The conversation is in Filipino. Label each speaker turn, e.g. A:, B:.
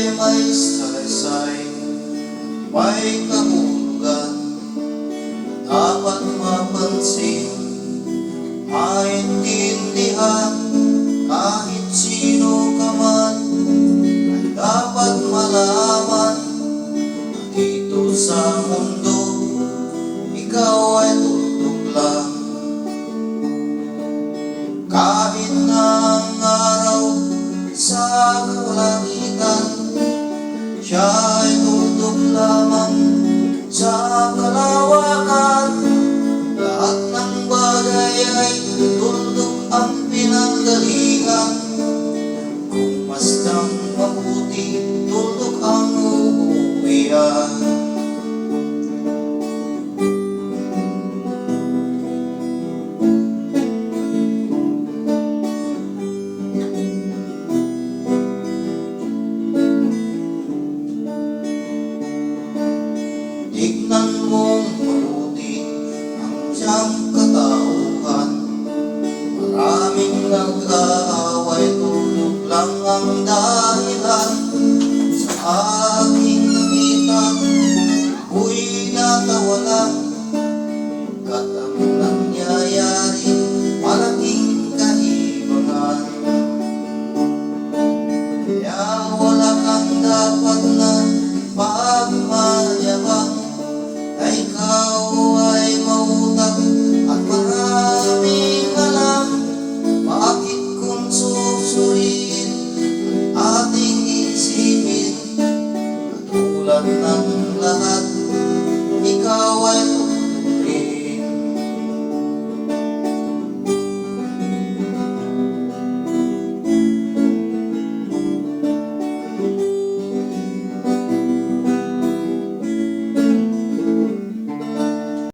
A: ay may salaysay, may kahulugan, dapat mapansin, maintindihan. Kahit sino ka man ay dapat malaman na dito sa mundo ikaw ay tutok lang. Kahit na ang araw sa kalangitan, siya ay tutok lamang sa kalawakan. Lahat ng bagay ay tuldok ang pinanggalingan. Kung masdang mabuti, tuldok ang uuwian. Tignan mong mabuti ang siyang katauhan. Maraming nag-aaway, tulog lang ang dahilan. Sa aking nakita, ako'y natawalang. Kat ang nangyayari, malaking kahibangan. Kaya wala kang dapat na pagmayabang, na ikaw ay mautang at maraming alam. Bakit kung susuriin ating isipin, katulad ng